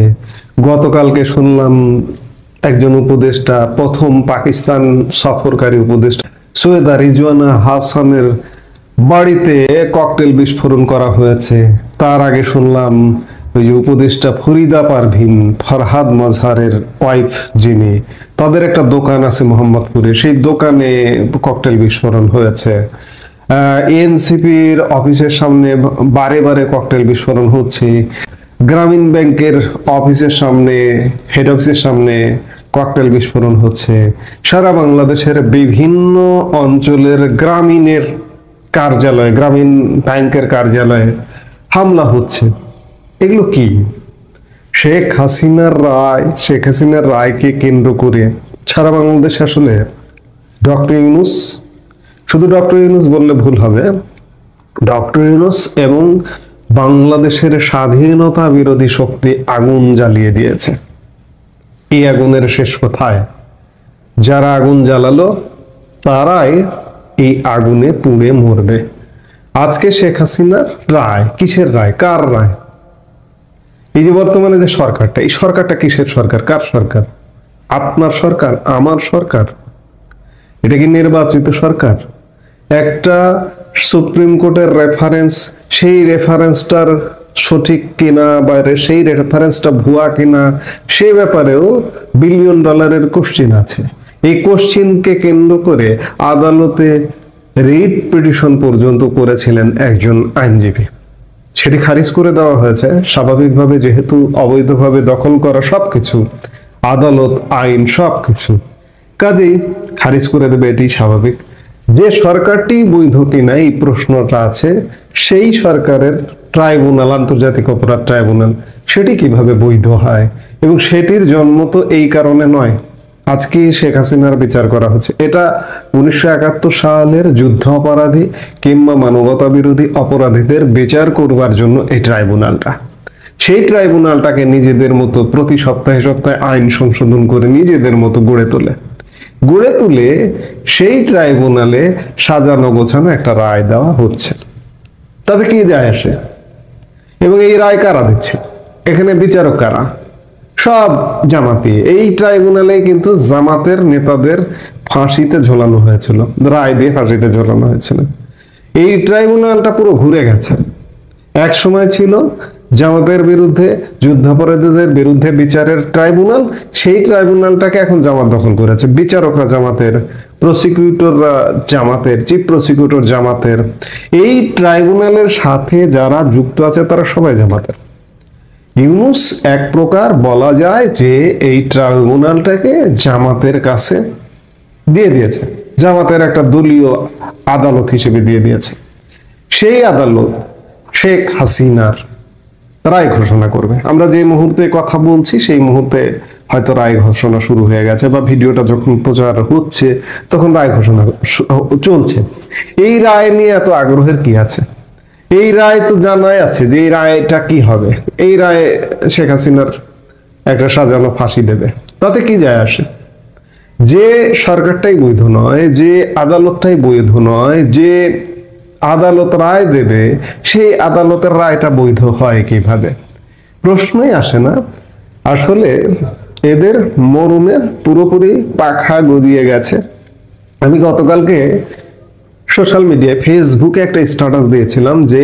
গতকালকে শুনলাম একজন উপদেষ্টা, প্রথম পাকিস্তান সফরকারী উপদেষ্টা সৈয়দা রিজওয়ানা হাসানের বাড়িতে ককটেল বিস্ফোরণ করা হয়েছে। তার আগে শুনলাম ওই যে উপদেষ্টা ফরিদা পারভিন, ফরহাদ মজহারের ওয়াইফ যিনি, তাদের একটা দোকান আছে মোহাম্মদপুরে, সেই দোকানে ককটেল বিস্ফোরণ হয়েছে। এনসিপির অফিসের সামনে বারে বারে ককটেল বিস্ফোরণ হচ্ছে। গ্রামীণ ব্যাংকের অফিসের সামনে, হেড অফিসের সামনে ককটেল বিস্ফোরণ হচ্ছে। সারা বাংলাদেশের বিভিন্ন অঞ্চলের গ্রামীণের কার্যালয়, গ্রামীণ ব্যাংকের কার্যালয়ে হামলা হচ্ছে। এগুলো কি? শেখ হাসিনার রায়কে কেন্দ্র করে সারা বাংলাদেশ আসলে ডক্টর ইউনূস, শুধু ডক্টর ইউনূস বললে ভুল হবে, ডক্টর ইউনূস এবং বাংলাদেশের স্বাধীনতা বিরোধী শক্তি আগুন জ্বালিয়ে দিয়েছে। এই আগুনের শেষ কোথায়? যারা আগুন জ্বালালো তারাই এই আগুনে পুড়ে মরবে। আজকে শেখ হাসিনার রায়, কিসের রায়, কার রায়? এই যে বর্তমানে যে সরকারটা, এই সরকারটা কিসের সরকার, কার সরকার? আপনার সরকার, আমার সরকার? এটা কি নির্বাচিত সরকার? একটা সুপ্রিম কোর্টের রেফারেন্স, সেই রেফারেন্সটার সঠিক কিনা বা সেই রেফারেন্সটা ভুয়া কিনা, সেই ব্যাপারেও বিলিয়ন ডলারের কোশ্চিন আছে। এই কোশ্চিনকে কেন্দ্র করে আদালতে রিট পিটিশন পর্যন্ত করেছিলেন একজন আইনজীবী, সেটি খারিজ করে দেওয়া হয়েছে। স্বাভাবিকভাবে, যেহেতু অবৈধভাবে দখল করা সবকিছু, আদালত, আইন সবকিছু, কাজেই খারিজ করে দেবে, এটি স্বাভাবিক। যে সরকারটি বৈধ কিনা এই প্রশ্নটা আছে, সেই সরকারের ট্রাইব্যুনাল, আন্তর্জাতিক অপরাধ ট্রাইব্যুনাল, সেটি কিভাবে বৈধ হয়? এবং সেটির জন্ম তো এই কারণে নয়, আজকে শেখ হাসিনার বিচার করা হচ্ছে। এটা 1971 সালের যুদ্ধ অপরাধী কিংবা মানবতা বিরোধী অপরাধীদের বিচার করবার জন্য এই ট্রাইব্যুনালটা। সেই ট্রাইব্যুনালটাকে নিজেদের মতো প্রতি সপ্তাহে আইন সংশোধন করে নিজেদের মতো গড়ে তুলে সেই ট্রাইব্যুনালে সাজানো গোছানো একটা রায় দেওয়া হচ্ছে। তাতে কি যায় আসে? এবং এই রায় কারা দিচ্ছে? এখানে বিচারক কারা? সব জামাতি। এই ট্রাইব্যুনালে কিন্তু জামাতের নেতাদের ফাঁসিতে ঝোলানো হয়েছিল, রায় দিয়ে ফাঁসিতে ঝোলানো হয়েছিল। এই ট্রাইব্যুনালটা পুরো ঘুরে গেছে। এক সময় ছিল জামাতের বিরুদ্ধে, যুদ্ধাপরাধীদের বিরুদ্ধে বিচারের ট্রাইব্যুনাল, সেই ট্রাইব্যুনালটাকে এখন জামাত দখল করেছে। বিচারকরা জামাতের, প্রসিকিউটররা জামাতের, চিফ প্রসিকিউটর জামাতের। এই ট্রাইব্যুনালের সাথে যারা যুক্ত আছে তারা সবাই জামাতের। ইউনূস এক প্রকার বলা যায় যে এই ট্রাইব্যুনালটাকে জামাতের কাছে দিয়ে দিয়েছে, জামাতের একটা দলীয় আদালত হিসেবে দিয়ে দিয়েছে। সেই আদালত শেখ হাসিনার রায় ঘোষণা করবে। আমরা যে মুহূর্তে কথা বলছি সেই মুহূর্তে হয়তো রায় ঘোষণা শুরু হয়ে গেছে, বা ভিডিওটা যখন প্রচার হচ্ছে তখন রায় ঘোষণা চলছে। এই রায় নিয়ে এত আগ্রহের কি আছে? এই রায় তো জানাই আছে যে এই রায়টা কি হবে। এই রায় শেখ হাসিনার একটা সাজানো ফাঁসি দেবে, তাতে কি যায় আসে? যে সরকারটাই বৈধ নয়, যে আদালতটাই বৈধ নয়, যে আদালত রায় দেবে সেই আদালতের রায়টা বৈধ হয় কিভাবে? প্রশ্নই আসে না। আসলে এদের মরণের পুরোপুরি পাখা গজিয়ে গেছে। আমি গতকালকে সোশ্যাল মিডিয়ায় ফেসবুকে একটা স্ট্যাটাস দিয়েছিলাম যে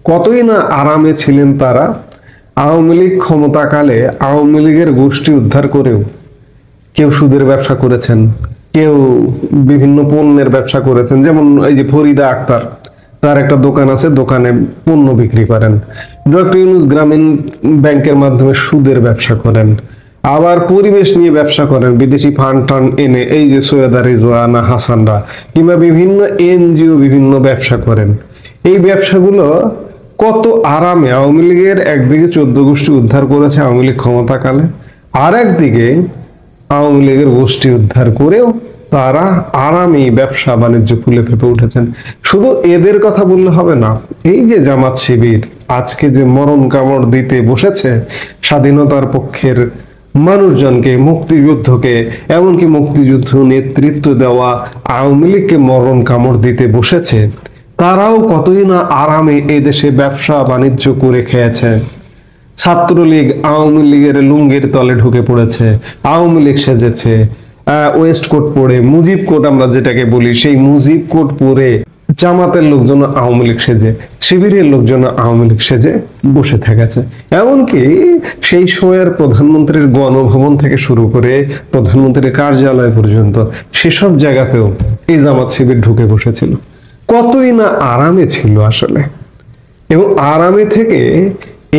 কতই না আরামে ছিলেন তারা। আওয়ামী লীগ ক্ষমতাকালে আওয়ামী লীগের গোষ্ঠী উদ্ধার করেও কেউ সুদের ব্যবসা করেছেন, কেউ বিভিন্ন পণ্যের ব্যবসা করেছেন। যেমন এই যে ফরিদা আক্তার, তার একটা দোকান আছে, দোকানে পণ্য বিক্রি করেন। ডক্টর ইউনূস গ্রামীণ ব্যাংকের মাধ্যমে সুদের ব্যবসা করেন, আবার পরিবেশ নিয়ে ব্যবসা করেন, বিদেশি ফান্ড টান এনে, এই যে সৈয়দা রিজওয়ানা হাসানরা, কিংবা বিভিন্ন এনজিও বিভিন্ন ব্যবসা করেন। এই ব্যবসাগুলো কত আরামে আওয়ামী লীগের একদিকে 14 গোষ্ঠী উদ্ধার করেছে আওয়ামী লীগ ক্ষমতাকালে, আর একদিকে আওয়ামী লীগের গোষ্ঠী উদ্ধার করেও তারা আরামে ব্যবসা বাণিজ্য ফুলে ফেপে উঠেছেন। শুধু এদের কথা বললে হবে না, এই যে জামাত শিবির আজকে যে মরণ কামড় দিতে বসেছে স্বাধীনতার পক্ষের মানুষজনকে, মুক্তিযুদ্ধকে, এমনকি মুক্তিযুদ্ধ নেতৃত্ব দেওয়া আওয়ামী লীগকে মরণ কামড় দিতে বসেছে, তারাও কতই না আরামে এদেশে ব্যবসা বাণিজ্য করে খেয়েছে। ছাত্রলীগ আওয়ামী লীগের লুঙ্গির তলে ঢুকে পড়েছে, আওয়ামী লীগ সেজেছে, ওয়েস্ট কোট পরে, মুজিব কোট আমরা যেটাকে বলি, সেই মুজিব কোট পরে জামাতের লোকজন আওয়ামী লীগ সেজে, শিবিরের লোকজন আওয়ামী লীগ সেজে বসে থেকেছে। এমনকি সেই সময়ের প্রধানমন্ত্রীর গণভবন থেকে শুরু করে প্রধানমন্ত্রীর কার্যালয় পর্যন্ত সেসব জায়গাতেও এই জামাত শিবির ঢুকে বসেছিল। কতই না আরামে ছিল আসলে। এবং আরামে থেকে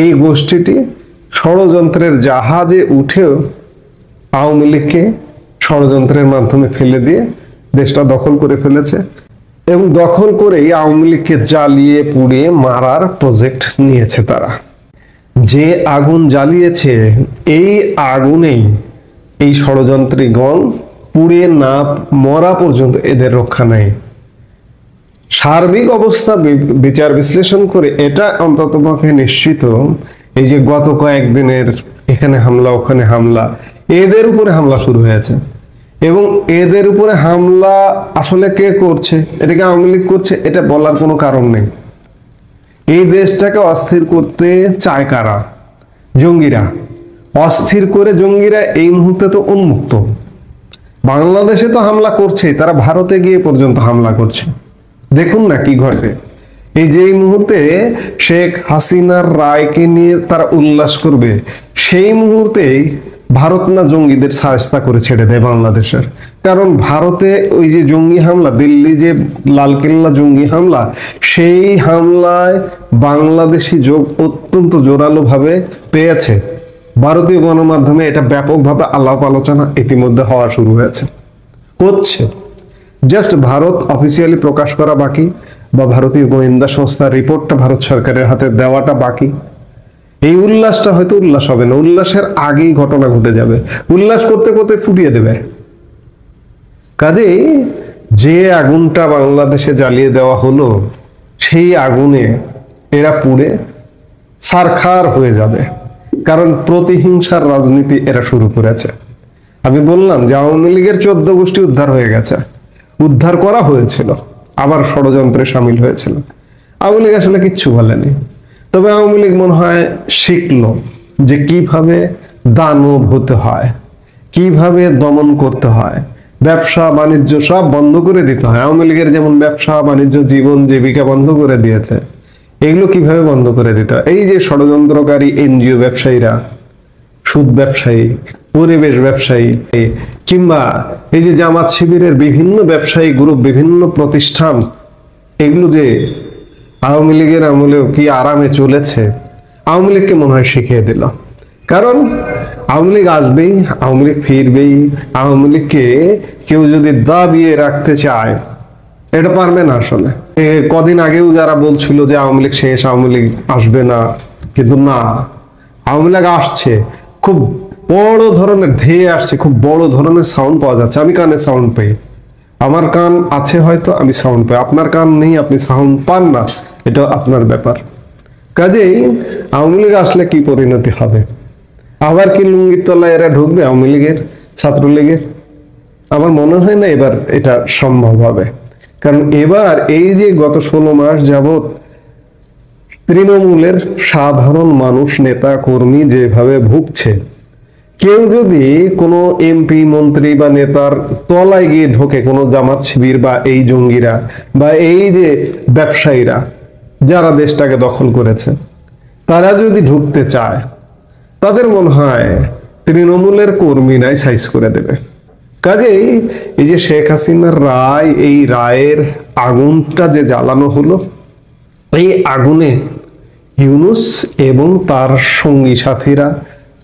এই গোষ্ঠীটি ষড়যন্ত্রের জাহাজে উঠেও আওয়ামী লীগকে ষড়যন্ত্রের মাধ্যমে ফেলে দিয়ে দেশটা দখল করে ফেলেছে, এবং দখল করেই আওয়ামী লীগকে জ্বালিয়ে পুড়িয়ে মারার প্রজেক্ট নিয়েছে তারা। যে আগুন জ্বালিয়েছে এই আগুনেই এই ষড়যন্ত্রীগণ পুড়ে না মরা পর্যন্ত এদের রক্ষা নাই। সার্বিক অবস্থা বিচার বিশ্লেষণ করে এটা অন্ততপক্ষে নিশ্চিত, এই যে গত কয়েকদিনের এখানে হামলা ওখানে হামলা, এদের উপরে হামলা শুরু হয়েছে। এবং এদের উপরে হামলা আসলে কে করছে? এটাকে আওয়ামী লীগ করছে, এটা বলার কোনো কারণ নেই। এই দেশটাকে অস্থির করতে চায় কারা? জঙ্গিরা। অস্থির করে জঙ্গিরা এই মুহূর্তে তো উন্মুক্ত। বাংলাদেশে তো হামলা করছে, তারা ভারতে গিয়ে পর্যন্ত হামলা করছে। দেখুন না কি ঘটে। এই যে এই মুহূর্তে শেখ হাসিনার রায়কে নিয়ে তারা উল্লাস করবে, সেই মুহূর্তেই ভারত না জঙ্গিদের শায়েস্তা করে ছেড়ে দেয় বাংলাদেশের। কারণ ভারতে ওই যে জঙ্গি হামলা, দিল্লি যে লালকেল্লা জঙ্গি হামলা, সেই হামলায় বাংলাদেশি যোগ অত্যন্ত জোরালো ভাবে পেয়েছে। ভারতীয় গণমাধ্যমে এটা ব্যাপকভাবে আলাপ আলোচনা ইতিমধ্যে হওয়া শুরু হয়েছে, হচ্ছে। জাস্ট ভারত অফিসিয়ালি প্রকাশ করা বাকি, বা ভারতীয় গোয়েন্দা সংস্থার রিপোর্টটা ভারত সরকারের হাতে দেওয়াটা বাকি। এই উল্লাসটা হয়তো উল্লাস হবে না, উল্লাসের আগেই ঘটনা ঘটে যাবে। উল্লাস করতে করতে ফুটিয়ে দেবে। কাজেই যে আগুনটা বাংলাদেশে জ্বালিয়ে দেওয়া হলো, সেই আগুনে এরা পুড়ে ছারখার হয়ে যাবে। কারণ প্রতিহিংসার রাজনীতি এরা শুরু করেছে। আমি বললাম যে আওয়ামী লীগের 14 গোষ্ঠী উদ্ধার হয়ে গেছে, উদ্ধার করা হয়েছিল, আবার ষড়যন্ত্রে সামিল হয়েছিল। আওয়ামী লীগ আসলে কিচ্ছু বলেনি। তবে আওয়ামী লীগ মনে হয় শিখলো যে কিভাবে দানব হতে হয়, কিভাবে দমন করতে হয়, ব্যবসা বাণিজ্য সব বন্ধ করে দিতে হয়। আওয়ামী লীগের যেমন ব্যবসা বাণিজ্য জীবন জীবিকা বন্ধ করে দিয়েছে, এগুলো কিভাবে বন্ধ করে দিতে হয়? এই যে ষড়যন্ত্রকারী এনজিও ব্যবসায়ীরা, সুদ ব্যবসায়ী, পরিবেশ ব্যবসায়ী, কিংবা এই যে জামাত শিবিরের বিভিন্ন ব্যবসায়ী গ্রুপ, বিভিন্ন প্রতিষ্ঠান, এগুলো যে আওয়ামী লীগের আমলেও কি আরামে চলেছে, আওয়ামী লীগকে মনে হয় শিখিয়ে দিল। কারণ আওয়ামী লীগ আসবেই, আওয়ামী লীগ ফিরবেই। আওয়ামী লীগকে কেউ যদি দাবিয়ে রাখতে চায়, এটা পারবে না আসলে। কদিন আগেও যারা বলছিল যে আওয়ামী লীগ শেষ, আওয়ামী লীগ আসবে না, কিন্তু না, আওয়ামী লীগ আসছে। খুব বড় ধরনের ধেয়ে আসছে, খুব বড় ধরনের সাউন্ড পাওয়া যাচ্ছে। আমি কানে সাউন্ড পাই, আমার কান আছে হয়তো, আমি সাউন্ড পাই। আপনার কান নেই, আপনি সাউন্ড পান না, এটা আপনার ব্যাপার। কাজেই আওয়ামী লীগ আসলে কি পরিণতি হবে? আবার কি লুঙ্গির তলায় এরা ঢুকবে আওয়ামী লীগের, ছাত্রলীগের? আমার মনে হয় না এবার এটা সম্ভব হবে। কারণ এবার এই যে গত 16 মাস যাবত তৃণমূলের সাধারণ মানুষ, নেতা কর্মী যেভাবে ভুগছে, কেউ যদি কোনো এমপি মন্ত্রী বা নেতার তলায় গিয়ে ঢোকে, কোনো জামাত শিবির বা এই জঙ্গিরা বা এই যে ব্যবসায়ীরা যারা দেশটাকে দখল করেছে, তারা যদি ঢুকতে চায়, তাদের মনে হয় তৃণমূলের কর্মীরাই সাইজ করে দেবে। কাজেই এই যে শেখ হাসিনার রায়, এই রায়ের আগুনটা যে জ্বালানো হলো, এই আগুনে ইউনূস এবং তার সঙ্গী সাথীরা,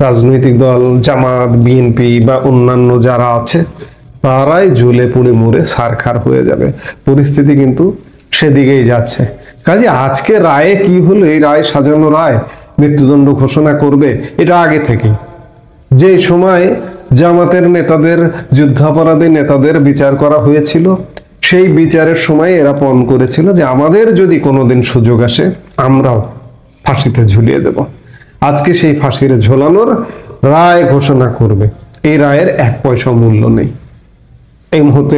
রাজনৈতিক দল জামাত, বিএনপি বা অন্যান্য যারা আছে, তারাই জ্বলে পুড়ে মরে ছারখার হয়ে যাবে। পরিস্থিতি কিন্তু সেদিকেই যাচ্ছে। কাজে আজকে রায়ে কি হলো, এই রায় সাজানো রায় মৃত্যুদণ্ড ঘোষণা করবে, এটা আগে থেকেই। যে সময় জামাতের নেতাদের, যুদ্ধাপরাধী নেতাদের বিচার করা হয়েছিল, সেই বিচারের সময় এরা পণ করেছিল যে আমাদের যদি কোনোদিন সুযোগ আসে আমরাও ফাঁসিতে ঝুলিয়ে দেব। আজকে সেই ফাঁসির ঝোলানোর রায় ঘোষণা করবে। এই রায়ের 1 পয়সা মূল্য নেই এই মুহূর্তে।